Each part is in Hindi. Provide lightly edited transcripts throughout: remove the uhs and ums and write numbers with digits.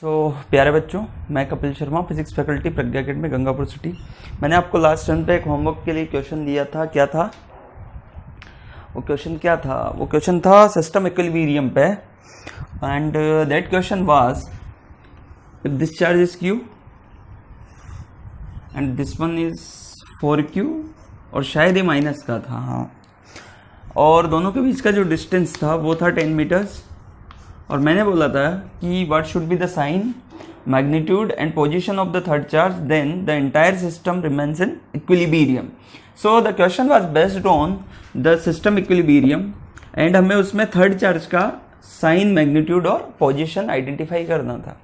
प्यारे बच्चों, मैं कपिल शर्मा, फिजिक्स फैकल्टी प्रज्ञा अकेडमी गंगापुर सिटी। मैंने आपको लास्ट टर्न पे एक होमवर्क के लिए क्वेश्चन दिया था। क्या था वो क्वेश्चन? वो क्वेश्चन था सिस्टम इक्विलिब्रियम पे, and that question was if this charge is Q and this one is 4q, और शायद ये माइनस का था। हाँ, और दोनों के बीच का जो डिस्टेंस था वो था 10 मीटर्स। और मैंने बोला था कि what should be the sign, magnitude and position of the third charge, then the entire system remains in equilibrium. So the question was based on the system equilibrium, and हमें उसमें थर्ड चार्ज का साइन, मैग्नीट्यूड और पोजीशन आइडेंटिफाई करना था।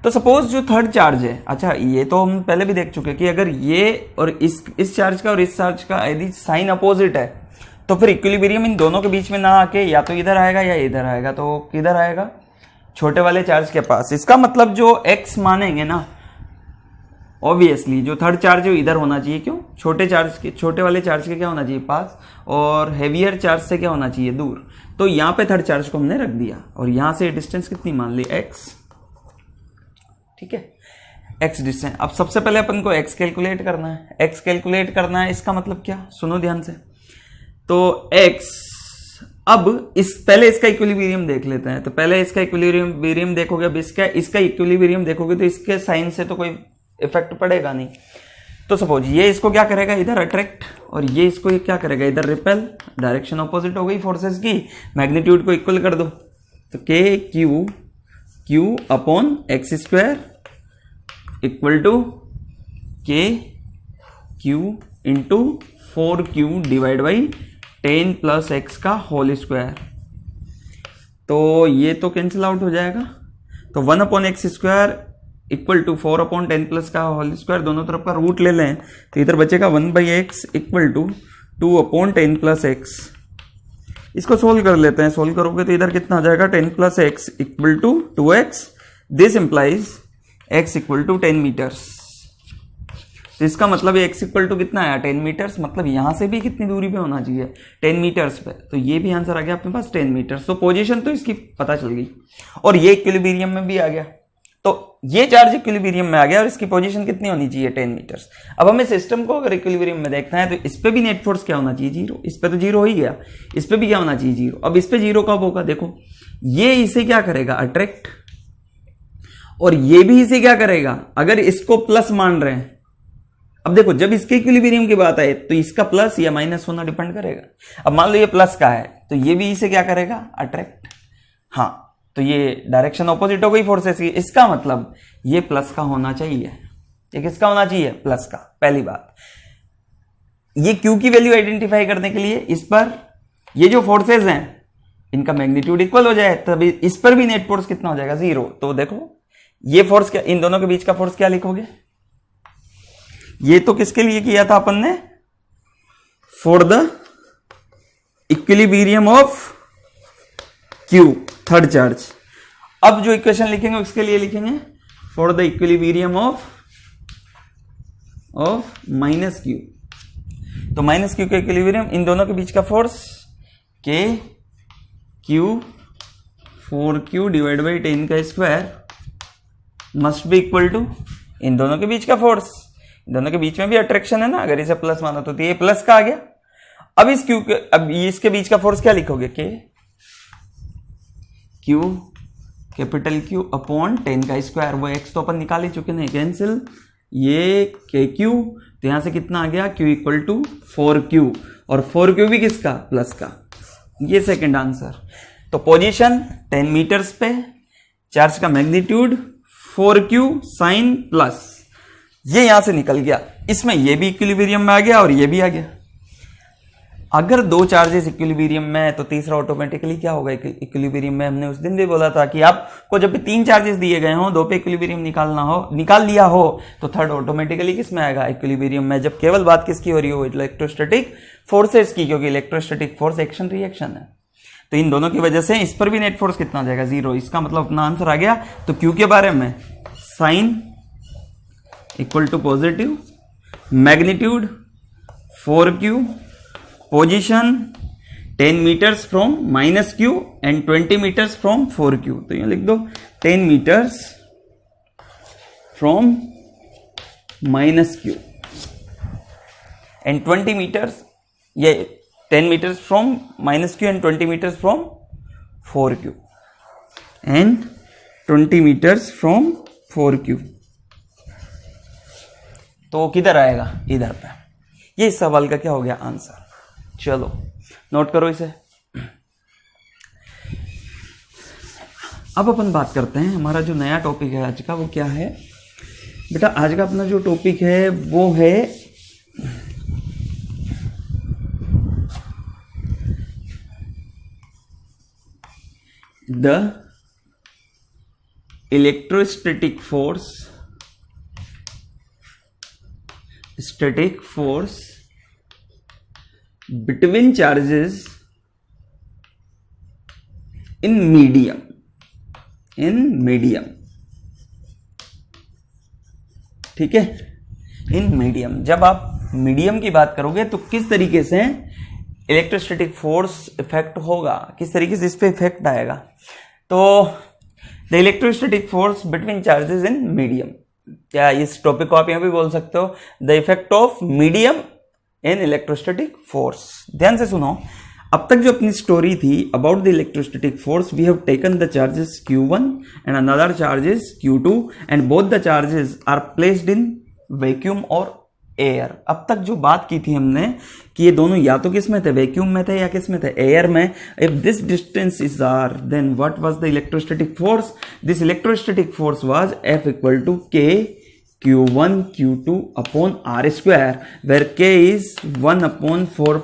तो सपोज जो थर्ड चार्ज है, अच्छा ये तो हम पहले भी देख चुके कि अगर ये और इस चार्ज का और इस चार्ज का यदि साइन अपोजिट है तो फिर इक्विलिब्रियम इन दोनों के बीच में ना आके या तो इधर आएगा या इधर आएगा। तो किधर आएगा? छोटे वाले चार्ज के पास। इसका मतलब जो x मानेंगे ना, ऑब्वियसली जो थर्ड चार्ज है वो इधर होना चाहिए। क्यों? छोटे वाले चार्ज के क्या होना चाहिए? पास, और हेवियर चार्ज से क्या होना चाहिए? दूर। तो यहाँ पे थर्ड चार्ज को हमने रख दिया, और यहां से डिस्टेंस कितनी मान ली? x। ठीक है, x डिस्टेंस। अब सबसे पहले अपन को x कैलकुलेट करना है। x कैलकुलेट करना है, इसका मतलब क्या? सुनो ध्यान से। तो x, अब पहले इसका इक्विलिब्रियम देख लेते हैं। तो पहले इसका इक्विलिब्रियम देखोगे, अब इसका इक्विलिब्रियम देखोगे तो इसके साइन से तो कोई इफेक्ट पड़ेगा नहीं। तो सपोज ये इसको क्या करेगा? इधर अट्रैक्ट, और ये इसको क्या करेगा? इधर रिपेल। डायरेक्शन ऑपोजिट हो गई फोर्सेस की। मैग्नीट्यूड को इक्वल कर दो, तो k q upon x square equal to k q into 4q divide by 10 plus x का होल स्क्वायर। तो ये तो कैंसिल आउट हो जाएगा। तो 1 upon x square equal to 4 upon 10 plus का होल स्क्वायर, दोनों तरफ का रूट ले लें तो इधर बचेगा 1 by x equal to 2 upon 10 plus x. इसको सोल्व कर लेते हैं। सोल्व करोगे तो इधर कितना आ जाएगा? 10 plus x equal to 2x। This implies x equal to 10 meters. तो इसका मतलब x इक्वल टू कितना आया? 10 मीटर्स। मतलब यहां से भी कितनी दूरी पे होना चाहिए? 10 मीटर्स पे। तो ये भी आंसर आ गया अपने पास 10 मीटर्स। तो पोजीशन तो इसकी पता चल गई, और ये इक्विलिब्रियम में भी आ गया। तो ये चार्ज इक्विलिब्रियम में आ गया, और इसकी पोजीशन कितनी होनी चाहिए? 10 मीटर्स। अब हमें सिस्टम को अगर इक्विलिब्रियम में देखना है तो इस पे भी नेट फोर्स क्या होना चाहिए? 0। इस पे तो 0 हो ही गया, इस पे भी क्या होना चाहिए? 0। अब इस पे 0 कब होगा? देखो, ये इसे क्या करेगा? अट्रैक्ट, और ये भी इसे क्या करेगा? अगर इसको प्लस मान रहे हैं, अब देखो जब इसके इक्विलिब्रियम की बात आए तो इसका प्लस या माइनस होना डिपेंड करेगा। अब मान लो ये प्लस का है तो ये भी इसे क्या करेगा? अट्रैक्ट। हाँ, तो ये डायरेक्शन ऑपोजिट हो गई फोर्सेस की। इसका मतलब ये प्लस का होना चाहिए। ये किसका होना चाहिए? प्लस का। पहली बात, ये क्यू की वैल्यू आइडेंटिफाई करने के लिए इस पर ये जो फोर्सेस हैं इनका मैग्नीट्यूड इक्वल हो जाए, तभी इस पर भी नेट फोर्स कितना हो जाएगा? 0। तो देखो ये फोर्स क्या, इन दोनों के बीच का फोर्स क्या लिखोगे? ये तो किसके लिए किया था अपन ने? For the equilibrium of Q, third charge. अब जो इक्वेशन लिखेंगे उसके लिए लिखेंगे for the equilibrium of minus Q. तो माइनस क्यू का इक्विलिब्रियम, इन दोनों के बीच का फोर्स के क्यू 4q डिवाइड बाई 10 का square must be equal to इन दोनों के बीच का फोर्स। दोनों के बीच में भी अट्रैक्शन है ना, अगर इसे प्लस माना तो ये प्लस का आ गया। अब इस क्यू के, अब इसके बीच का फोर्स क्या लिखोगे? के क्यू कैपिटल क्यू अपॉन 10 का स्क्वायर। वो एक्स तो अपन निकाल ही चुके हैं, कैंसिल। ये के क्यू, तो यहां से कितना आ गया? क्यू इक्वल टू 4q, और 4q भी किसका? प्लस का। ये सेकंड आंसर। तो पोजीशन 10 मीटर्स पे, चार्ज का मैग्नीट्यूड 4q साइन प्लस, ये यहां से निकल गया। इसमें ये भी इक्विलिब्रियम में आ गया और ये भी आ गया। अगर दो चार्जेस इक्विलिब्रियम में है तो तीसरा ऑटोमेटिकली क्या होगा? इक्विलिब्रियम में। हमने उस दिन भी बोला था कि आपको जब भी 3 चार्जेस दिए गए हो, 2 पे इक्विलिब्रियम निकाल लिया हो तो थर्ड ऑटोमेटिकली किस में आएगा? इक्विलिब्रियम में। जब केवल बात किसकी हो रही हो? इलेक्ट्रोस्टैटिक फोर्सेस की, क्योंकि इलेक्ट्रोस्टैटिक फोर्स एक्शन रिएक्शन है। तो इन दोनों की वजह से इस पर भी नेट फोर्स कितना आ जाएगा? 0। इसका मतलब अपना आंसर आ गया। तो क्यू के बारे में sign equal to positive, magnitude 4q, position 10 meters from minus q and 20 meters from 4q। तो ये लिख दो 10 मीटर्स from minus q and 20 meters, yeah, 10 meters from minus q and 20 meters from 4q and 20 meters from 4q. तो किधर आएगा? इधर पे. ये इस सवाल का क्या हो गया? आंसर. चलो नोट करो इसे. अब अपन बात करते हैं, हमारा जो नया टॉपिक है आज का वो क्या है बेटा? आज का अपना जो टॉपिक है वो है the electrostatic force, static force between charges in medium. ठीक है, इन मीडियम. जब आप मीडियम की बात करोगे तो किस तरीके से इलेक्ट्रोस्टैटिक फोर्स इफेक्ट होगा, किस तरीके से इस पे इफेक्ट आएगा. तो the electrostatic force between charges in medium. क्या इस टॉपिक को आप यहां भी बोल सकते हो, the effect of medium in electrostatic force. ध्यान से सुनो. अब तक जो अपनी स्टोरी थी about the electrostatic force, we have taken the charges q1 and another charges q2 and both the charges are placed in vacuum और एयर. अब तक जो बात की थी हमने कि ये दोनों या तो किस में थे, वैक्यूम में थे या किस में थे, एयर में. If this distance is r, then what was the electrostatic force? This electrostatic force was F equal to K Q1 Q2 upon R square, where K is 1 upon 4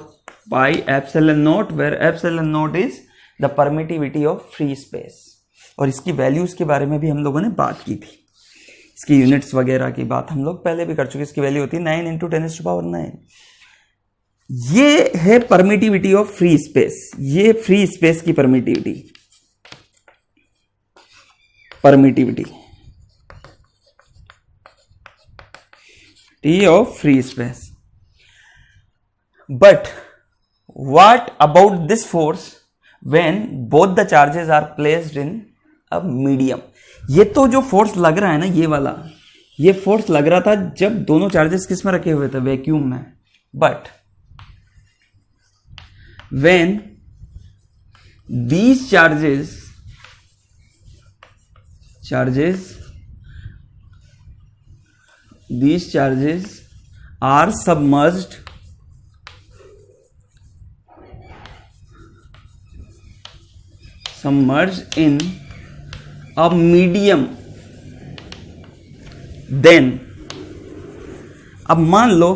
pi epsilon naught, where epsilon naught is the permittivity of free space. और इसकी वैल्यूज के बारे में भी हम लोगों ने बात की थी, इसकी यूनिट्स वगैरह की बात हम लोग पहले भी कर चुके. इसकी वैल्यू होती है 9 इंटू 10⁻⁹. ये है परमिटिविटी ऑफ फ्री स्पेस. ये फ्री स्पेस की permittivity of free space. But what about this force when both the charges are placed in a medium? ये तो जो फोर्स लग रहा है ना, ये वाला, ये फोर्स लग रहा था जब दोनों चार्जेस किस में रखे हुए थे, वैक्यूम में. But when these charges are submerged in a medium, then अब मान लो,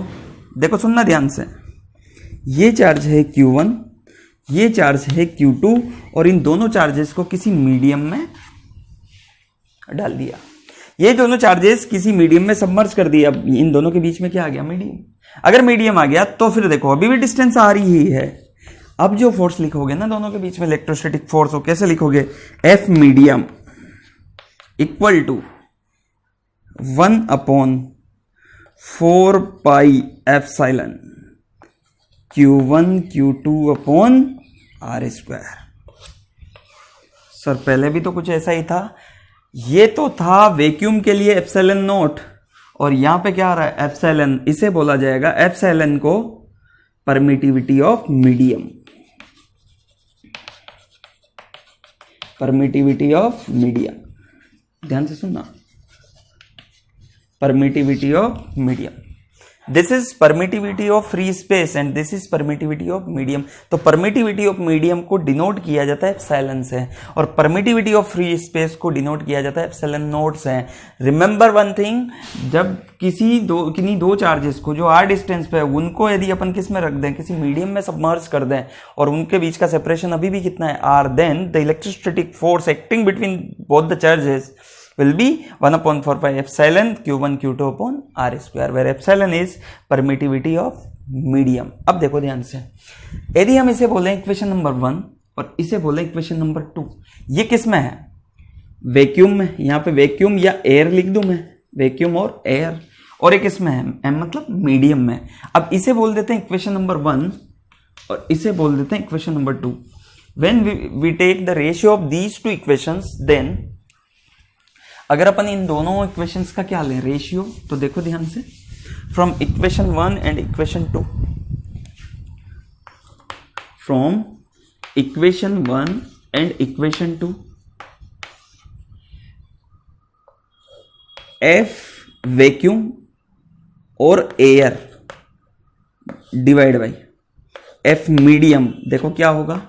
देखो सुनना ध्यान से, ये चार्ज है Q1, ये चार्ज है Q2 और इन दोनों चार्जेस को किसी मीडियम में डाल दिया. ये दोनों चार्जेस किसी मीडियम में सबमर्ज कर दिया. इन दोनों के बीच में क्या आ गया? मीडियम. अगर मीडियम आ गया तो फिर देखो अभी भी डिस्टेंस आ रही ही है. अब जो फोर्स लिखोगे ना दोनों के बीच में इलेक्ट्रोस्टैटिक फोर्स, हो कैसे लिखोगे? F medium equal to 1 upon 4 pi epsilon Q1 Q2 upon R square. Sir पहले भी तो कुछ ऐसा ही था. ये तो था वैक्यूम के लिए एप्सिलॉन नॉट, और यहां पे क्या आ रहा है? एप्सिलॉन. इसे बोला जाएगा एप्सिलॉन को परमिटिविटी ऑफ मीडियम. ध्यान से सुनना. Permittivity of medium. This is permittivity of free space and this is permittivity of medium. तो परमिटिविटी ऑफ मीडियम को डिनोट किया जाता है एप्सिलॉन से, और परमिटिविटी ऑफ फ्री स्पेस को डिनोट किया जाता है एप्सिलॉन नॉट से. रिमेंबर वन थिंग, जब किन्हीं दो चार्जेस को जो r डिस्टेंस पे है उनको यदि अपन किस में रख दें, किसी मीडियम में सबमर्ज कर दें, और उनके बीच का सेपरेशन अभी भी कितना है? r, then the electrostatic force acting between both the charges will be 1 upon 4 pi epsilon Q1 Q2 upon R square, where epsilon is permittivity of medium. अब देखो ध्यान से, यदि हम इसे बोले इक्वेशन नंबर 1 और इसे बोले इक्वेशन नंबर 2, ये किस में है? वैक्यूम में. यहाँ पे वैक्यूम या एयर लिख दूं मैं, वैक्यूम और एयर, और एक इसमें है m मतलब मीडियम में. अब इसे बोल देते हैं इक्वेशन नंबर 1 और इसे बोल देते हैं equation number 2. When we take the ratio of these two equations, then अगर अपन इन दोनों इक्वेशंस का क्या लें, रेशियो, तो देखो ध्यान से, from equation 1 and equation 2, from equation 1 and equation 2, F vacuum और air divide by F medium. देखो क्या होगा,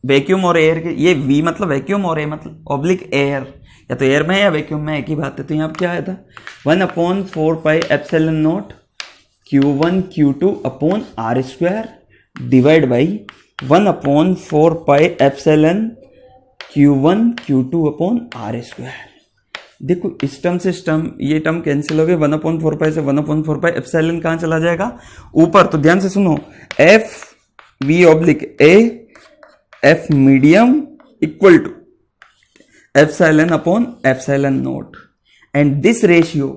वैक्यूम और एयर के, ये वी मतलब वैक्यूम और ए मतलब ऑब्लिक एयर, या तो एयर में या वैक्यूम में एक ही बात है। तो यहाँ क्या आया था 1/4 epsilon naught Q1 Q2 upon R square divide by 1/4 epsilon Q1 Q2 upon R square. देखो इस टर्म से टर्म, ये टर्म कैंसिल हो गए, 1/4 से 1/4 एप्सिलॉन कहाँ चला जाएगा, ऊपर। तो ध्यान से सुनो, F V oblique a F medium equal to epsilon upon epsilon naught, and this ratio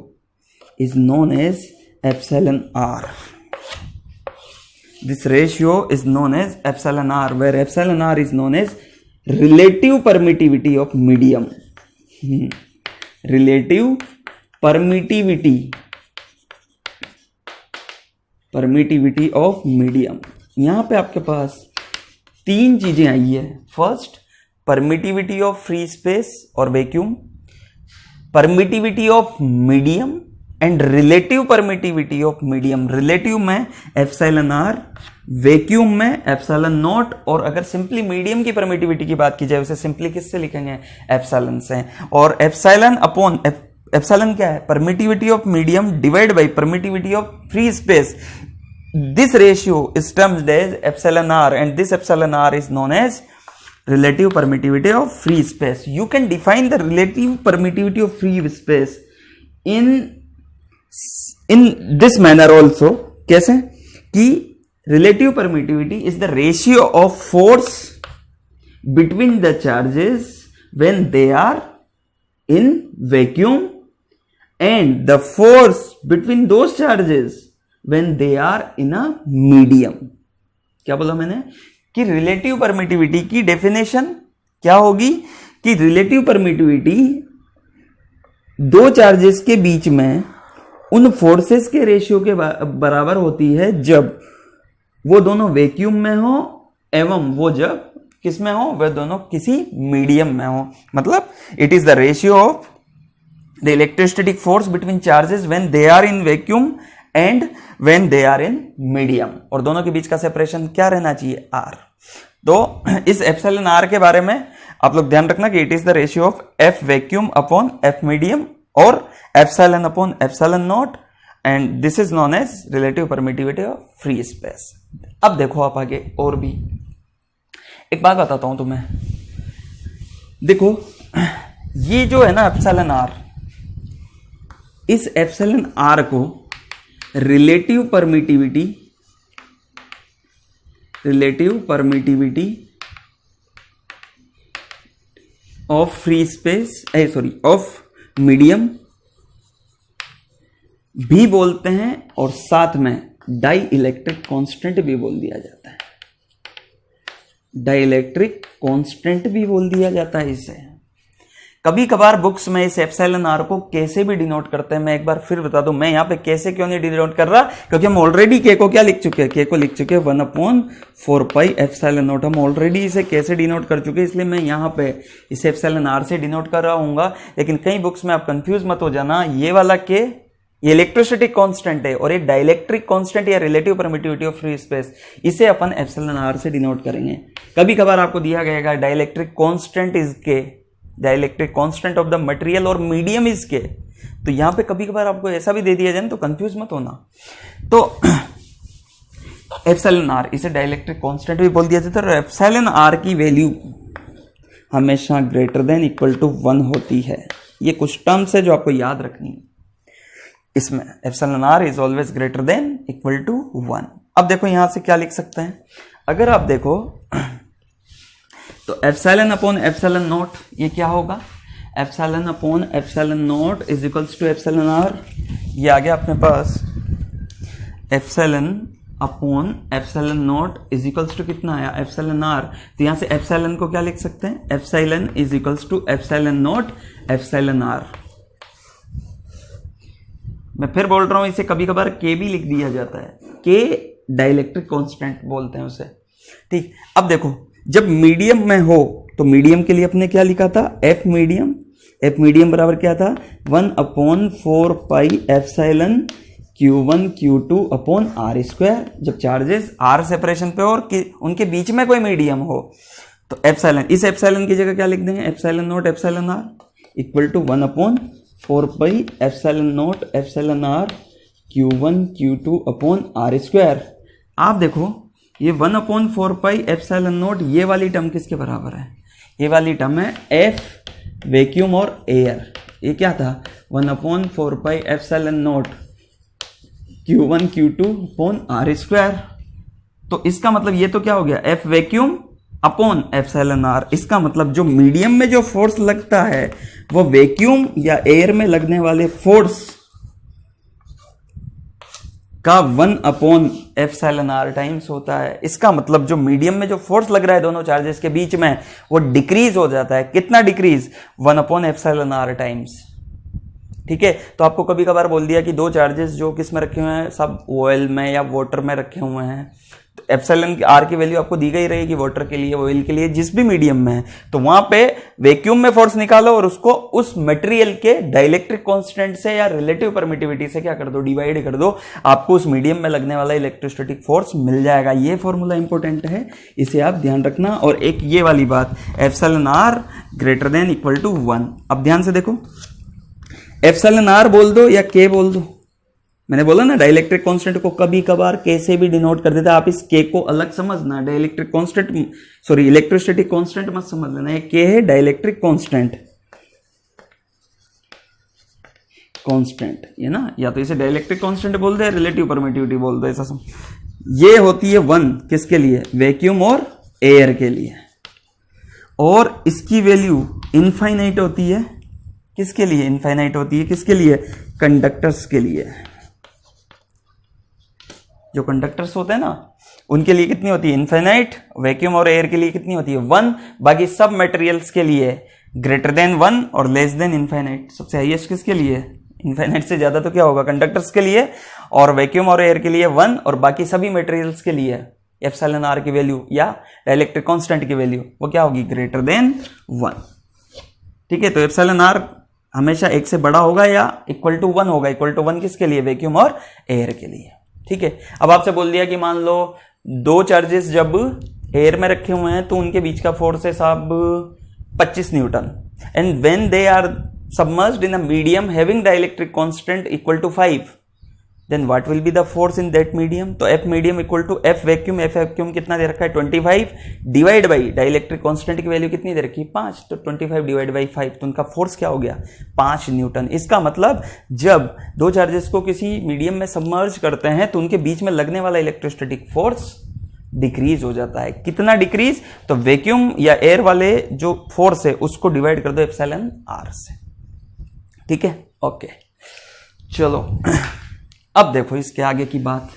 is known as epsilon R. This ratio is known as epsilon r, where epsilon r is known as relative permittivity of medium. Relative permittivity of medium. यहां पे आपके पास तीन चीजें आई है। First, permittivity of free space और vacuum, permittivity of medium and relative permittivity of medium. Relative में एप्सिलॉन आर, वैक्यूम में एप्सिलॉन नॉट, और अगर सिंपली मीडियम की परमिटिविटी की बात की जाए उसे सिंपली किससे लिखेंगे, एप्सिलॉन से। और एप्सिलॉन अपॉन एप्सिलॉन क्या है, permittivity of medium divide by permittivity of free space. This ratio is termed as epsilon R, and this epsilon R is known as relative permittivity of free space. You can define the relative permittivity of free space in this manner also. कैसे कि relative permittivity is the ratio of force between the charges when they are in vacuum and the force between those charges when they are in a medium. क्या बोला मैंने कि रिलेटिव परमिटिविटी की डेफिनेशन क्या होगी कि रिलेटिव परमिटिविटी दो चार्जेस के बीच में उन फोर्सेस के रेशियो के बराबर होती है जब वो दोनों वैक्यूम में हो एवं वो जब किस में हो, वह दोनों किसी मीडियम में हो। मतलब it is the ratio of the electrostatic force between charges when they are in vacuum and when they are in medium, और दोनों के बीच का सेपरेशन क्या रहना चाहिए, आर। तो इस एप्सिलॉन आर के बारे में आप लोग ध्यान रखना कि it is the ratio of F vacuum upon F medium और epsilon upon epsilon naught, and this is known as relative permittivity of free space. अब देखो आप आगे और भी एक बात बताता हूं तुम्हें। देखो ये जो है ना एप्सिलॉन आर, इस एप्सिलॉन आर को relative permittivity of free space of medium भी बोलते हैं, और साथ में डाई इलेक्ट्रिक कांस्टेंट भी बोल दिया जाता है। डाई इलेक्ट्रिक कांस्टेंट भी बोल दिया जाता है इसे। कभी कभार बुक्स में इस एप्सिलॉन आर को कैसे भी डिनोट करते हैं, मैं एक बार फिर बता दूं, मैं यहां पे कैसे क्यों नहीं डिनोट कर रहा, क्योंकि हम ऑलरेडी के को क्या लिख चुके हैं, के को लिख चुके हैं 1/4 एप्सिलॉन नॉट। हम ऑलरेडी इसे कैसे डिनोट कर चुके हैं, इसलिए मैं यहां पे इसे एप्सिलॉन आर से डिनोट कर रहा हूंगा। लेकिन कई बुक्स में आप कंफ्यूज मत हो जाना, ये वाला के ये इलेक्ट्रोस्टैटिक कांस्टेंट है और ये डाइलेक्ट्रिक कांस्टेंट या relative permittivity of free space, इसे अपन एप्सिलॉन आर से डिनोट करेंगे। कभी कभार आपको दिया गया डाइलेक्ट्रिक कांस्टेंट इज के, dielectric constant of the material और मीडियम इज के, तो यहां पे कभी कभार आपको ऐसा भी दे दिया जाए तो कंफ्यूज मत होना। तो एप्सिलॉन आर, इसे डाइलेक्ट्रिक कांस्टेंट भी बोल दिया जाता है, और एप्सिलॉन आर की वैल्यू हमेशा ग्रेटर देन इक्वल टू 1 होती है। ये कुछ टर्म्स है जो आपको याद रखनी है इसमें। Epsilon R is always greater than equal to 1। अब देखो यहां से क्या लिख सकते हैं, अगर आप देखो तो एप्सिलॉन अपॉन एप्सिलॉन नॉट, ये क्या होगा, epsilon upon epsilon naught is equals to epsilon are. ये आ गया अपने पास epsilon upon epsilon naught is equals to कितना आया, एप्सिलॉन आर। तो यहां से एप्सिलॉन को क्या लिख सकते हैं, epsilon is equals to epsilon naught epsilon R. मैं फिर बोल रहा हूं, इसे कभी कभार के भी लिख दिया जाता है, के डाइलेक्ट्रिक कांस्टेंट बोलते हैं उसे, ठीक। अब देखो, जब मीडियम में हो तो मीडियम के लिए अपने क्या लिखा था, एफ मीडियम। एफ मीडियम बराबर क्या था, 1/4 pi epsilon Q1 Q2 upon R square. जब चार्जेस आर सेपरेशन पे हो और उनके बीच में कोई मीडियम हो तो एप्सिलॉन, इस एप्सिलॉन की जगह क्या लिख देंगे, epsilon naught epsilon R equal to 1/4 pi epsilon naught epsilon R Q1 Q2 upon R square. आप देखो ये 1/4 पाई एप्सिलॉन नॉट, ये वाली टर्म किसके बराबर है, ये वाली टर्म है एफ वैक्यूम और एयर। ये क्या था, 1/4 pi epsilon naught Q1 Q2 upon R square. तो इसका मतलब ये तो क्या हो गया, F vacuum upon epsilon R. इसका मतलब जो मीडियम में जो फोर्स लगता है वो वैक्यूम या एयर में लगने वाले फोर्स का 1 एप्सिलॉन आर टाइम्स होता है। इसका मतलब जो मीडियम में जो फोर्स लग रहा है दोनों चार्जेस के बीच में वो डिक्रीज हो जाता है। कितना डिक्रीज, 1 एप्सिलॉन आर टाइम्स, ठीक है। तो आपको कभी कभार बोल दिया कि दो चार्जेस जो किस में रखे हुए हैं, सब ऑयल में या वाटर में रखे हुए हैं, तो एप्सिलॉन आर की वैल्यू आपको दी गई रहेगी वाटर के लिए, ऑयल के लिए, जिस भी मीडियम में है। तो वहां पे वैक्यूम में फोर्स निकालो और उसको उस मटेरियल के डाइलेक्ट्रिक कांस्टेंट से या रिलेटिव परमिटिविटी से क्या कर दो, डिवाइड कर दो, आपको उस मीडियम में लगने वाला इलेक्ट्रोस्टैटिक फोर्स मिल जाएगा। ये फॉर्मूला इंपॉर्टेंट है, इसे आप ध्यान रखना। और एक ये वाली बात, epsilon R greater than equal to 1। अब ध्यान से देखो, एप्सिलॉन आर बोल दो या के बोल दो, मैंने बोला ना डाइलेक्ट्रिक कांस्टेंट को कभी कभार के से भी डिनोट कर देता है। आप इस के को अलग समझना, dielectric constant, sorry electrostatic constant मत समझ लेना, ये के है डाइलेक्ट्रिक कांस्टेंट, कांस्टेंट ये ना, या तो इसे डाइलेक्ट्रिक कांस्टेंट बोल दे, रिलेटिव परमिटिविटी बोल दो, ऐसा समझ। ये होती है 1 किसके लिए, वैक्यूम और एयर के लिए, और इसकी वैल्यू इनफाइनाइट होती है किसके लिए, इनफाइनाइट होती है किसके लिए, कंडक्टर्स के लिए। जो कंडक्टर्स होते हैं ना उनके लिए कितनी होती है, इनफाइनाइट। वैक्यूम और एयर के लिए कितनी होती है, 1। बाकी सब मटेरियल्स के लिए ग्रेटर देन 1 और लेस देन इनफाइनाइट। सबसे हाईएस्ट किसके लिए, इनफाइनाइट से ज्यादा तो क्या होगा, कंडक्टर्स के लिए, और वैक्यूम और एयर के लिए 1, और बाकी सभी मटेरियल्स के लिए एप्सिलॉन आर की वैल्यू या डाइलेक्ट्रिक कांस्टेंट की वैल्यू वो क्या होगी, ग्रेटर देन 1, ठीक है। तो एप्सिलॉन आर हमेशा 1 से बड़ा होगा या इक्वल टू 1 होगा। इक्वल टू 1 किसके लिए, वैक्यूम और एयर के लिए, ठीक है। अब आपसे बोल दिया कि मान लो दो चार्जेस जब एयर में रखे हुए हैं तो उनके बीच का फोर्स है साहब 25 newton, and when they are submerged in a medium having dielectric constant equal to 5, then what will be the force in that medium. तो F medium equal to F vacuum. F vacuum कितना दे रखा है, 25 डिवाइड बाई डाइलेक्ट्रिक कांस्टेंट की वैल्यू कितनी दे रखी है, 5। तो 25 डिवाइड बाई 5, तो उनका फोर्स क्या हो गया, 5 न्यूटन। इसका मतलब जब दो चार्जेस को किसी मीडियम में सबमर्ज करते हैं तो उनके बीच में लगने वाला इलेक्ट्रोस्टैटिक फोर्स डिक्रीज हो जाता है। कितना डिक्रीज, तो वैक्यूम या एयर वाले जो फोर्स है उसको डिवाइड कर दो एप्सिलॉन आर से, ठीक है। ओके चलो अब देखो इसके आगे की बात,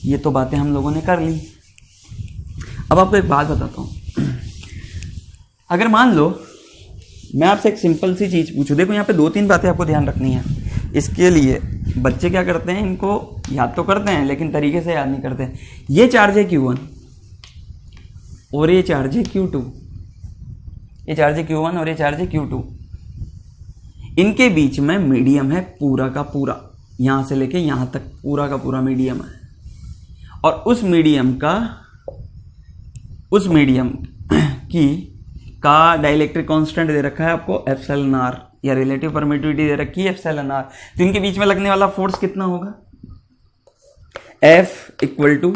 ये तो बातें हम लोगों ने कर ली। अब आपको एक बात बताता हूं, अगर मान लो मैं आपसे एक सिंपल सी चीज पूछूं, देखो यहाँ पे 2-3 बातें आपको ध्यान रखनी है। इसके लिए बच्चे क्या करते हैं, इनको याद तो करते हैं लेकिन तरीके से याद नहीं करते। ये चार्ज है Q1 और ये चार्ज है Q2, ये चार्ज है Q1 और ये चार्ज है Q2। इनके बीच में मीडियम है पूरा का पूरा, यहां से लेके यहां तक पूरा का पूरा मीडियम है, और उस मीडियम का डाइलेक्ट्रिक कांस्टेंट दे रखा है आपको एप्सिलॉन आर, या रिलेटिव परमिटिविटी दे रखी है एप्सिलॉन आर। तो इनके बीच में लगने वाला फोर्स कितना होगा, F इक्वल टू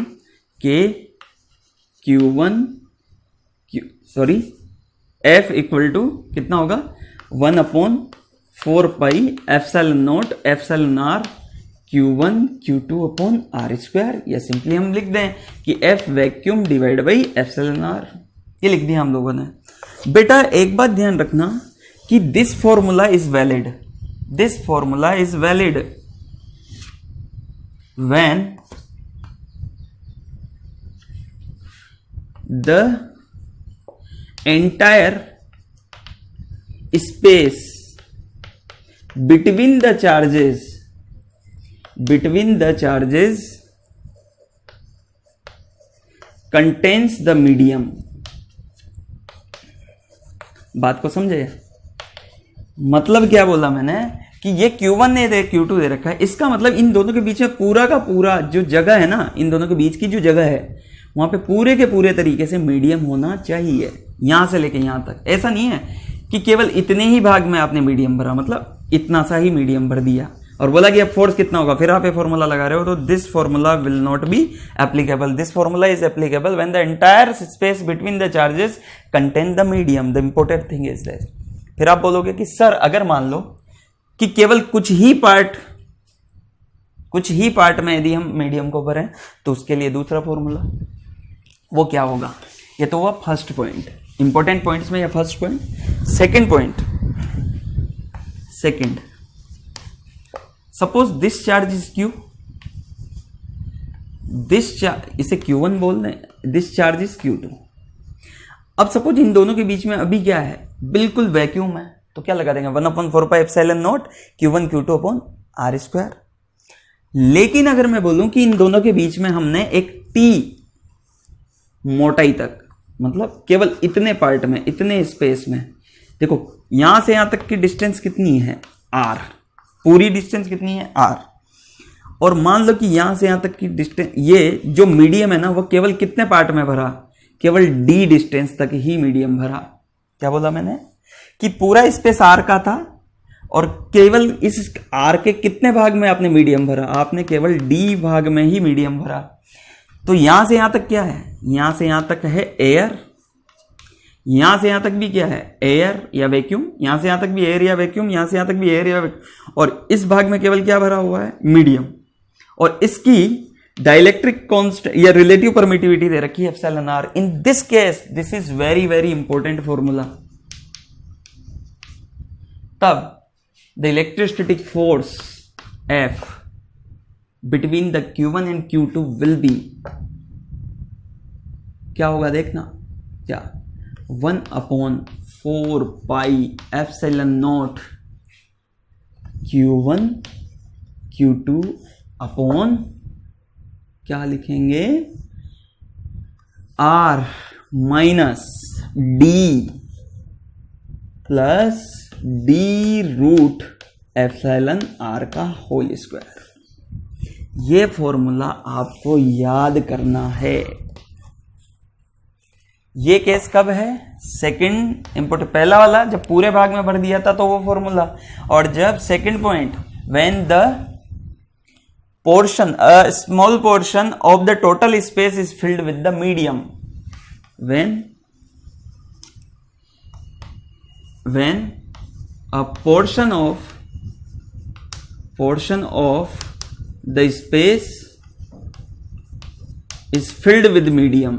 के Q1 F इक्वल टू कितना होगा, 1/4 pi epsilon naught epsilon R Q1 Q2 upon R square, या सिंपली हम लिख दें कि F vacuum divide by epsilon are. ये लिख दिया हम लोगों ने। बेटा एक बात ध्यान रखना कि this formula is valid, this formula is valid when the entire space between the charges contains the medium। बात को समझे? मतलब क्या बोला मैंने कि ये Q1 ने दे Q2 दे रखा है, इसका मतलब इन दोनों के बीच में पूरा का पूरा जो जगह है ना, इन दोनों के बीच की जो जगह है वहां पे पूरे के पूरे तरीके से मीडियम होना चाहिए, यहां से लेके यहां तक। ऐसा नहीं है कि केवल इतने ही भाग में आपने मीडियम भरा, मतलब इतना सा ही मीडियम भर दिया और बोला कि अब फोर्स कितना होगा, फिर आप ये फॉर्मूला लगा रहे हो, तो this formula will not be applicable. This formula is applicable when the entire space between the charges contain the medium. The important thing is this. फिर आप बोलोगे कि सर अगर मान लो कि केवल कुछ ही पार्ट में यदि हम मीडियम को भरें तो उसके लिए दूसरा फॉर्मूला, वो क्या होगा? ये तो हुआ फर्स्ट पॉइंट, इंपॉर्टेंट पॉइंट्स में या first point. Second point, second, suppose this charge is Q, इसे Q1 बोल दें, दिस चार्ज इज Q2। अब सपोज इन दोनों के बीच में अभी क्या है, बिल्कुल वैक्यूम है, तो क्या लगा देंगे 1/4πε0 Q1 Q2 अपॉन R²। लेकिन अगर मैं बोलूं कि इन दोनों के बीच में हमने एक T मोटाई तक, मतलब केवल इतने पार्ट में, इतने स्पेस में, देखो यहां से यहां तक की डिस्टेंस कितनी है R, पूरी डिस्टेंस कितनी है R, और मान लो कि यहां से यहां तक की डिस्टेंस, ये जो मीडियम है ना वो केवल कितने पार्ट में भरा, केवल D डिस्टेंस तक ही मीडियम भरा। क्या बोला मैंने कि पूरा स्पेस R का था और केवल इस R के कितने भाग में आपने मीडियम भरा, आपने केवल D भाग में ही मीडियम भरा। तो यहां से यहां तक क्या है, यहां से यहां तक है एयर, यहां से यहां तक भी क्या है एयर या वैक्यूम, यहां से यहां तक भी एयर या वैक्यूम, यहां से यहां तक भी एयर या वैक्यूम, और इस भाग में केवल क्या भरा हुआ है मीडियम, और इसकी डाइलेक्ट्रिक कांस्टेंट या रिलेटिव परमिटिविटी दे रखी है εr। In this case this is very very important formula. तब the electrostatic force F between the Q1 and Q2 will be, क्या होगा देखना, क्या 1/4πε0 Q1 Q2 अपॉन क्या लिखेंगे R minus D plus D root εr का होल स्क्वायर। ये फॉर्मूला आपको याद करना है। ये केस कब है, सेकंड इंपॉर्टेंट, पहला वाला जब पूरे भाग में भर दिया था तो वो फॉर्मूला, और जब second point when the portion, a small portion of the total space is filled with the medium, when a portion of the space is filled with medium,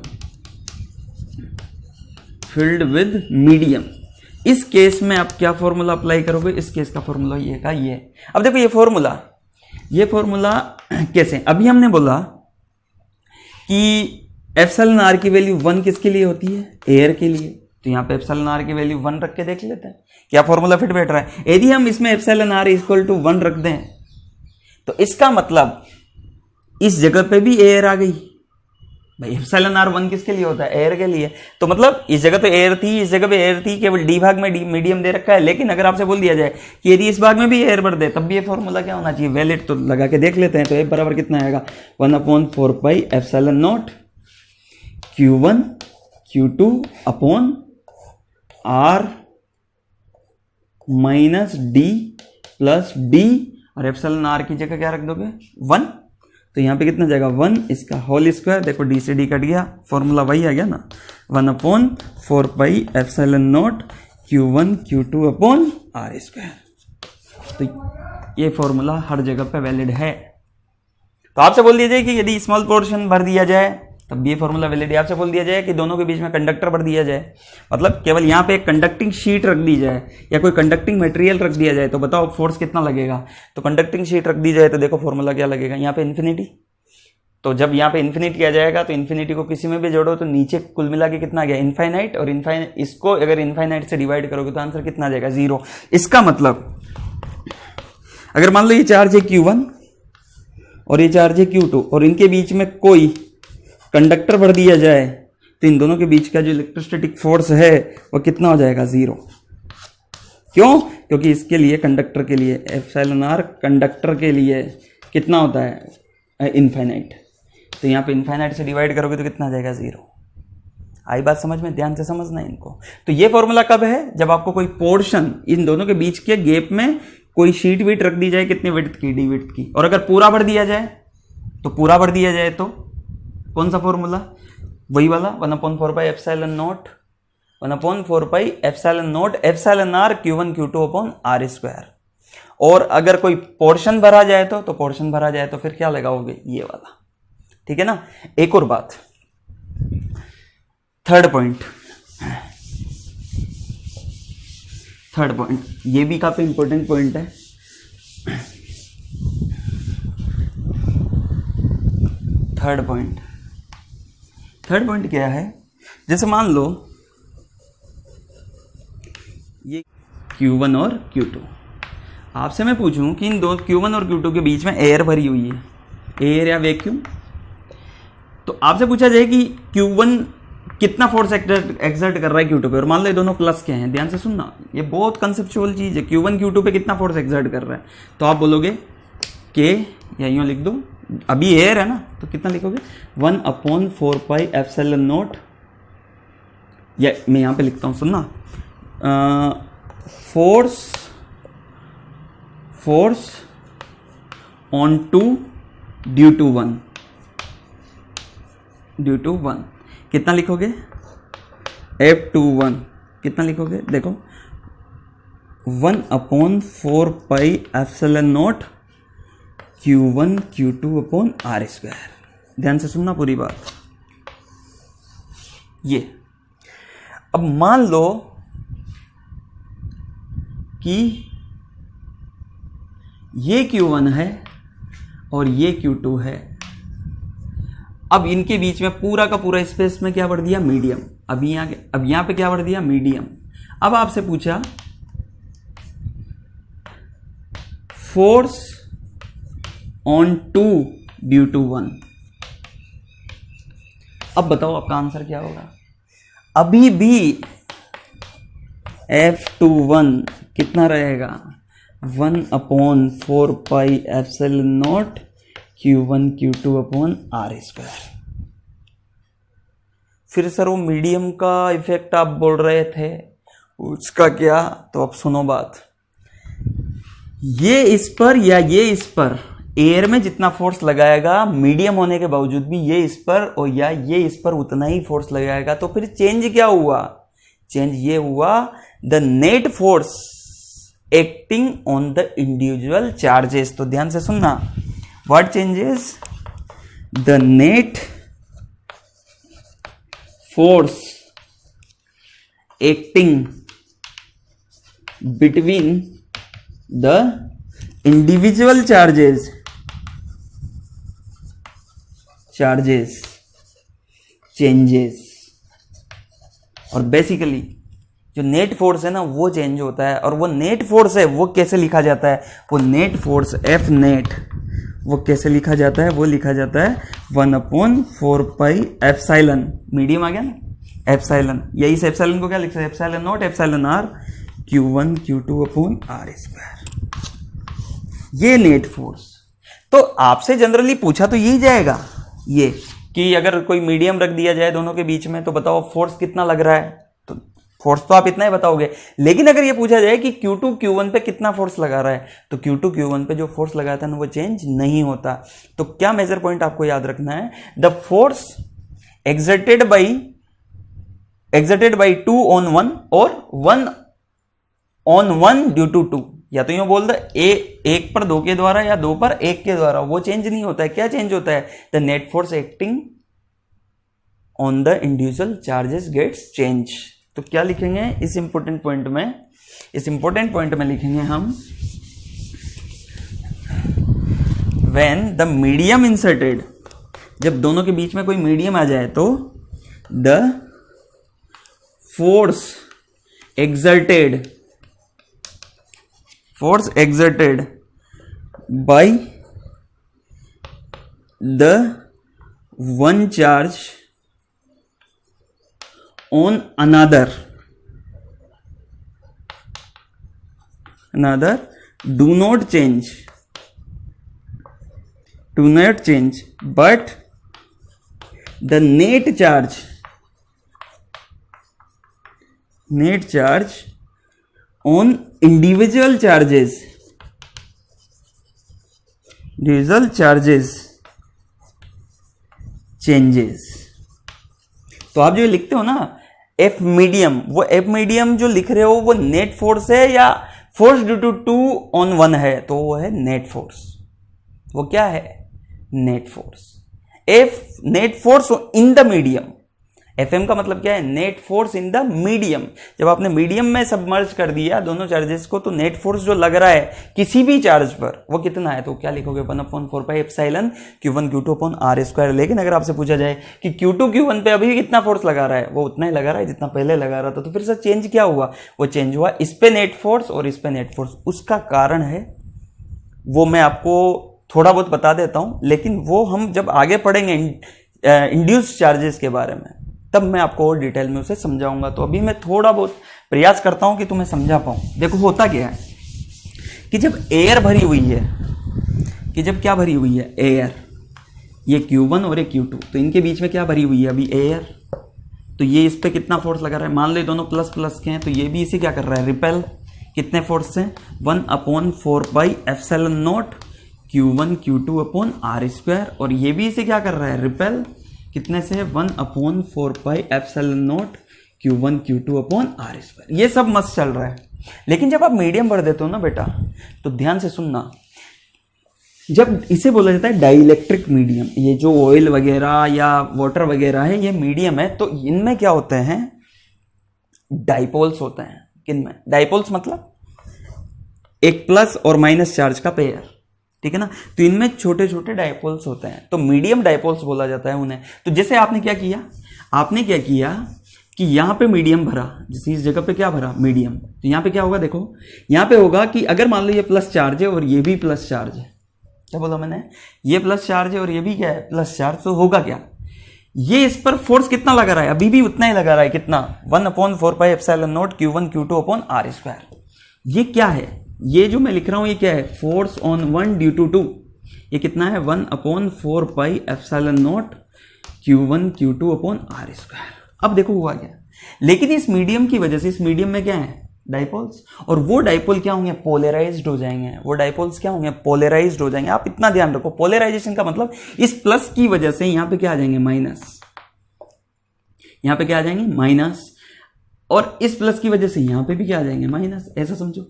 इस केस में आप क्या फॉर्मूला अप्लाई करोगे, इस केस का फॉर्मूला ये का ये। अब देखो ये फॉर्मूला कैसे, अभी हमने बोला कि εr की वैल्यू 1 किसके लिए होती है, एयर के लिए, तो यहां पे εr की वैल्यू 1 रख के देख लेते हैं क्या फॉर्मूला फिट बैठ रहा है। यदि हम इसमें εr इक्वल टू 1 रख दें तो इसका मतलब इस जगह पे भी एयर आ गई। भाई εr 1 किसके लिए होता है, एयर के लिए, तो मतलब इस जगह तो एयर थी, इस जगह पे एयर थी, केवल डी भाग में मीडियम दे रखा है। लेकिन अगर आपसे बोल दिया जाए कि यदि इस भाग में भी एयर भर दे तब भी ये फॉर्मूला क्या होना चाहिए, वैलिड, तो लगा के देख लेते हैं। तो ए बराबर कितना आएगा 1/4πε0 Q1 Q2 upon R minus D plus D, और εr की जगह क्या रख दोगे 1, तो यहाँ पे कितना जाएगा 1, इसका होल स्क्वायर, देखो D से D कट गया, फॉर्मूला वही आ गया ना, 1/4πε0 Q1 Q2 अपॉन R²। तो ये फॉर्मूला हर जगह पे वैलिड है। तो आपसे बोल दिया जाए कि यदि स्मॉल पोर्शन भर दिया जाए तब भी ये फॉर्मूला वैलिड है। आपसे बोल दिया जाए कि दोनों के बीच में कंडक्टर भर दिया जाए, मतलब केवल यहाँ पे एक कंडक्टिंग शीट रख दी जाए या कोई कंडक्टिंग मटेरियल रख दिया जाए, तो बताओ फोर्स कितना लगेगा। तो कंडक्टिंग शीट रख दी जाए तो देखो फॉर्मूला क्या लगेगा, यहाँ पे इन्फिनिटी, तो जब यहाँ पे इन्फिनिटी आ जाएगा तो इन्फिनिटी को किसी में भी जोड़ो तो नीचे कुल मिला के कितना आ गया इनफाइनाइट, और इनफाइनाइट इसको अगर इनफाइनाइट से डिवाइड करोगे तो आंसर कितना आ जाएगा 0। इसका मतलब अगर मान लो ये चार्ज है Q1 और ये चार्ज है Q2 और इनके बीच में कोई कंडक्टर भर दिया जाए तो इन दोनों के बीच का जो इलेक्ट्रोस्टैटिक फोर्स है वो कितना हो जाएगा 0। क्यों? क्योंकि इसके लिए कंडक्टर के लिए एप्सिलॉन आर कंडक्टर के लिए कितना होता है इनफाइनाइट, तो यहाँ पे इनफाइनाइट से डिवाइड करोगे तो कितना आ जाएगा 0। आई बात समझ में? ध्यान से समझना है इनको। तो ये फॉर्मूला कब है? जब आपको कोई पोर्शन इन दोनों के बीच के गैप में कोई शीट विड्थ रख दी जाए, कितनी विड्थ की, डी विड्थ की, और अगर पूरा भर दिया जाए तो पूरा भर दिया जाए तो कौन सा फॉर्मूला? वही वाला 1/4 pi epsilon naught 1/4 pi epsilon naught epsilon R Q1 Q2 upon R square. और अगर कोई पोर्शन भरा जाए तो पोर्शन भरा जाए तो फिर क्या लगाओगे? ये वाला। ठीक है ना। एक और बात, थर्ड पॉइंट, ये भी काफी इंपॉर्टेंट पॉइंट है। थर्ड पॉइंट क्या है? जैसे मान लो ये Q1 और Q2, आपसे मैं पूछूं कि इन दो Q1 और Q2 के बीच में एयर भरी हुई है, एयर या वैक्यूम, तो आपसे पूछा जाए कि Q1 कितना फोर्स एक्सर्ट कर रहा है Q2 पे, और मान लो ये दोनों प्लस के हैं। ध्यान से सुनना, ये बहुत कंसेप्चुअल चीज है। Q1 Q2 पे कितना फोर्स एक्सर्ट कर रहा है, तो आप बोलोगे K, या यूं लिख दो, अभी एयर है ना तो कितना लिखोगे 1/4 पाई एप्सिलॉन नॉट, या मैं यहां पे लिखता हूं, सुनना, force on two due to one, कितना लिखोगे F21, कितना लिखोगे? देखो 1/4 pi epsilon naught Q1 Q2 upon R square. ध्यान से सुनना पूरी बात। ये अब मान लो कि ये Q1 है और ये Q2 है। अब इनके बीच में पूरा का पूरा स्पेस में क्या भर दिया? मीडियम। अब यहां पे क्या भर दिया? मीडियम। अब आपसे पूछा force on two due to one. अब बताओ आपका आंसर क्या होगा? अभी भी F21 कितना रहेगा? 1/4 pi epsilon naught Q1 Q2 upon R square. फिर सर वो मीडियम का इफेक्ट आप बोल रहे थे, उसका क्या? तो अब सुनो बात, ये इस पर या ये इस पर एयर में जितना फोर्स लगाएगा मीडियम होने के बावजूद भी ये इस पर और या ये इस पर उतना ही फोर्स लगाएगा। तो फिर चेंज क्या हुआ? चेंज ये हुआ the net force acting on the individual charges. तो ध्यान से सुनना, what changes? The net force acting between the individual charges changes. और बेसिकली जो नेट फोर्स है ना वो चेंज होता है, और वो नेट फोर्स है वो कैसे लिखा जाता है? वो नेट फोर्स F नेट वो कैसे लिखा जाता है? वो लिखा जाता है 1/4 पाई एप्सिलॉन, मीडियम आ गया ना एप्सिलॉन, यही से एप्सिलॉन को क्या लिख सकते हैं? Epsilon naught epsilon R Q1 Q2 upon R square. ये नेट फोर्स। तो आपसे जनरली पूछा तो यही जाएगा ये कि अगर कोई मीडियम रख दिया जाए दोनों के बीच में तो बताओ फोर्स कितना लग रहा है, तो फोर्स तो आप इतना ही बताओगे। लेकिन अगर ये पूछा जाए कि Q2 Q1 पे कितना फोर्स लगा रहा है, तो Q2 Q1 पे जो फोर्स लगाया था ना वो चेंज नहीं होता। तो क्या मेजर पॉइंट आपको याद रखना है? The force exerted by 2 on 1 और 1 on 1 ड्यू टू 2, या तो यूं बोल दो एक पर 2 के द्वारा या 2 पर 1 के द्वारा, वो चेंज नहीं होता है। क्या चेंज होता है? The net force acting on the individual charges gets change. तो क्या लिखेंगे इस इंपॉर्टेंट पॉइंट में? इस इंपॉर्टेंट पॉइंट में लिखेंगे हम व्हेन द मीडियम इंसर्टेड जब दोनों के बीच में कोई मीडियम आ जाए तो the force exerted by the one charge on another do not change but the net charge on individual charges changes। तो आप जो लिखते हो ना एफ मीडियम, वो एफ मीडियम जो लिख रहे हो वो नेट फोर्स है या फोर्स ड्यू टू 2 on 1 है, तो वो है नेट फोर्स। वो क्या है? Net force. F net force in the medium. FM का मतलब क्या है? Net force in the medium. जब आपने मीडियम में सबमर्ज कर दिया दोनों चार्जेस को, तो नेट फोर्स जो लग रहा है किसी भी चार्ज पर वो कितना है? तो क्या लिखोगे? 1/4πε Q1 Q2/r²। लेकिन अगर आपसे पूछा जाए कि Q2 Q1 पे अभी कितना फोर्स लगा रहा है, वो उतना ही लगा रहा है जितना पहले लगा रहा था। तो फिर से चेंज क्या हुआ? वो चेंज हुआ इस पे नेट फोर्स और इस पे नेट फोर्स। उसका कारण है वो मैं आपको थोड़ा बहुत बता देता हूं, लेकिन वो हम जब आगे पढ़ेंगे इंड्यूस्ड चार्जेस के बारे में, तब मैं आपको और डिटेल में उसे समझाऊंगा। तो अभी मैं थोड़ा बहुत प्रयास करता हूं कि तुम्हें समझा पाऊं। देखो होता क्या है कि जब एयर भरी हुई है, क्या भरी हुई है? एयर। ये Q1 और ये Q2, तो इनके बीच में क्या भरी हुई है? अभी एयर। तो ये इस पे कितना फोर्स लगा रहा है? मान लो दोनों प्लस प्लस के हैं, तो ये भी इसे क्या कर रहा है? रिपेल। कितने फोर्स से? 1/4πε0 Q1 Q2/r²। और ये भी इसे क्या कर रहा है? रिपेल। कितने से? 1/4πε0 Q1 Q2/r²। ये सब मस्त चल रहा है। लेकिन जब आप मीडियम भर देते हो ना बेटा, तो ध्यान से सुनना, जब इसे बोला जाता है डाइलेक्ट्रिक मीडियम, ये जो ऑयल वगैरह या वाटर वगैरह है ये मीडियम है, तो इनमें क्या होते हैं? डाइपोल्स होते हैं। किनमें? डाइपोल्स मतलब एक प्लस और माइनस चार्ज का पेयर, ठीक है ना। तो इनमें छोटे छोटे डाइपोल्स होते हैं, तो मीडियम डाइपोल्स बोला जाता है उन्हें। तो जैसे आपने क्या किया कि यहां पे मीडियम भरा, जैसे इस जगह पे क्या भरा? मीडियम। तो यहां पे क्या होगा? देखो यहां पे होगा कि अगर मान लो ये प्लस चार्ज है और ये भी प्लस चार्ज है, क्या बोला मैंने? ये प्लस चार्ज है और ये भी क्या है? Plus charge. तो होगा क्या? ये इस पर फोर्स कितना लगा रहा है? अभी भी उतना ही लगा रहा है। कितना? 1/4πε0 Q1 Q2/r²। ये क्या है? ये जो मैं लिख रहा हूं ये क्या है? Force on 1 due to 2। ये कितना है? 1/4πε0 Q1 Q2/r²। अब देखो हुआ क्या। लेकिन इस मीडियम की वजह से, इस मीडियम में क्या है? डाइपोल्स। और वो डाइपोल क्या होंगे? पोलराइज्ड हो जाएंगे। वो डाइपोल्स क्या होंगे? पोलराइज्ड हो जाएंगे। आप इतना ध्यान रखो, पोलराइजेशन का मतलब इस प्लस की वजह से यहां पे क्या आ जाएंगे? माइनस। यहां पे क्या आ जाएंगे? माइनस। और इस प्लस की वजह से यहां पे भी क्या आ जाएंगे? माइनस। ऐसा समझो।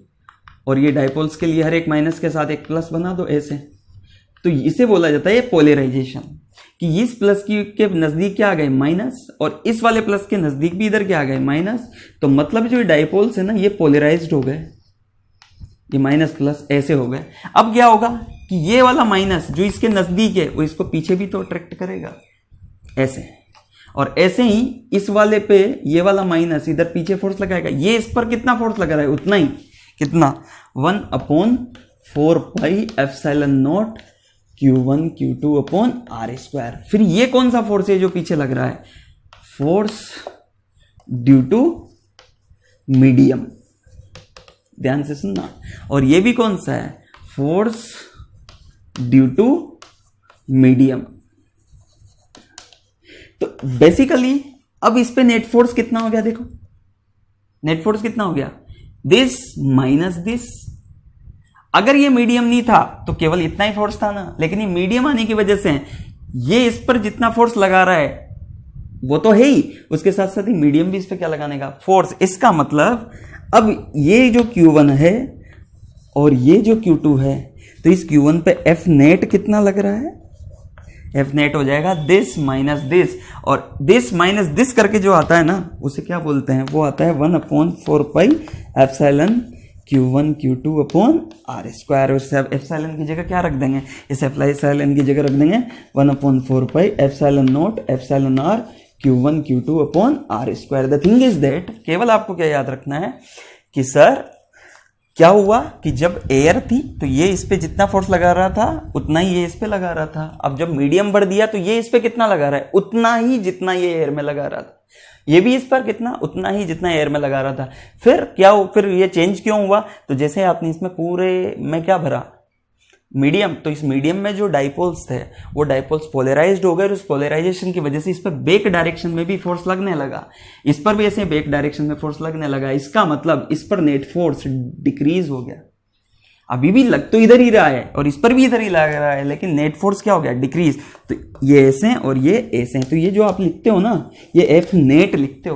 और ये डाइपोल्स के लिए हर एक माइनस के साथ एक प्लस बना दो ऐसे। तो इसे बोला जाता है पोलराइजेशन, कि इस प्लस के नजदीक क्या आ गए? माइनस। और इस वाले प्लस के नजदीक भी इधर क्या आ गए? माइनस। तो मतलब जो डाइपोल्स है ना, ये पोलराइज्ड हो गए, ये माइनस प्लस ऐसे हो गए। अब क्या होगा कि ये वाला माइनस जो इसके नजदीक है वो इसको पीछे भी तो अट्रैक्ट करेगा ऐसे, और ऐसे ही इस वाले पे ये वाला माइनस इधर पीछे फोर्स लगाएगा। ये इस पर कितना फोर्स लगा रहा है? उतना ही। कितना? 1/4πε0 Q1 Q2/r²। फिर ये कौन सा फोर्स है जो पीछे लग रहा है? Force due to medium. ध्यान से सुनना। और ये भी कौन सा है? Force due to medium. तो बेसिकली अब इस पे नेट फोर्स कितना हो गया? देखो नेट फोर्स कितना हो गया? This minus this. अगर ये मीडियम नहीं था तो केवल इतना ही फोर्स था ना, लेकिन ये मीडियम आने की वजह से ये इस पर जितना फोर्स लगा रहा है वो तो है ही, उसके साथ साथ ही मीडियम भी इस पर क्या लगाने का? फोर्स। इसका मतलब अब ये जो Q1 है और ये जो Q2 है, तो इस Q1 पे F नेट कितना लग रहा है? F नेट हो जाएगा दिस माइनस दिस। और दिस माइनस दिस करके जो आता है ना, उसे क्या बोलते हैं? वो आता है 1/4πε Q1 Q2 upon R square. और एप्सिलॉन की जगह क्या रख देंगे, इस एप्सिलॉन की जगह रख देंगे 1/4 pi epsilon naught epsilon R Q1 Q2 upon R square. The thing is that, केवल आपको क्या याद रखना है कि सर क्या हुआ कि जब एयर थी तो ये इस पे जितना फोर्स लगा रहा था उतना ही ये इस पे लगा रहा था। अब जब मीडियम बढ़ दिया तो ये इस पे कितना लगा रहा है, उतना ही जितना ये एयर में लगा रहा था। ये भी इस पर कितना, उतना ही जितना एयर में लगा रहा था। फिर क्या हो, फिर ये चेंज क्यों हुआ, तो जैसे आपने इसमें पूरे में क्या भरा, मीडियम, तो इस मीडियम में जो डाइपोल्स थे वो डाइपोल्स पोलराइज्ड हो गए और उस पोलराइजेशन की वजह से इस पर बैक डायरेक्शन में भी फोर्स लगने लगा, इस पर भी ऐसे बैक डायरेक्शन में फोर्स लगने लगा। इसका मतलब इस पर नेट फोर्स डिक्रीज हो गया। अभी भी लग तो इधर ही रहा है और इस पर भी इधर ही लग रहा है, लेकिन नेट फोर्स क्या हो गया, डिक्रीज। तो ये ऐसे और ये ऐसे, तो ये जो आप लिखते हो ना, ये एफ नेट लिखते हो।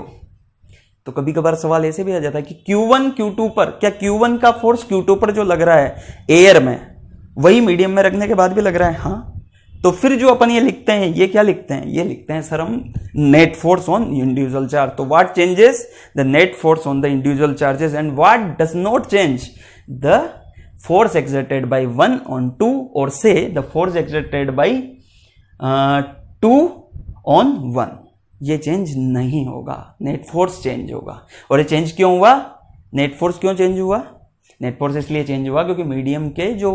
तो कभी कभार सवाल ऐसे भी आ जाता है कि Q1 Q2 पर, क्या Q1 का फोर्स Q2 पर जो लग रहा है एयर में, वही मीडियम में रखने के बाद भी लग रहा है? हाँ। तो फिर जो अपन ये लिखते हैं, ये क्या लिखते हैं, ये लिखते हैं सर हम net force on individual charge. तो what changes the net force on the individual charges and what does not change, the force exerted by 1 on 2 or say the force exerted by 2 on 1, ये चेंज नहीं होगा, नेट फोर्स चेंज होगा। और ये चेंज क्यों हुआ, नेट फोर्स क्यों चेंज हुआ, नेट फोर्स इसलिए चेंज हुआ क्योंकि मीडियम के जो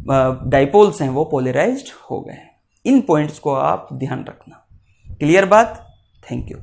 डाइपोल्स हैं वो पोलराइज्ड हो गए। इन पॉइंट्स को आप ध्यान रखना। क्लियर बात? Thank you.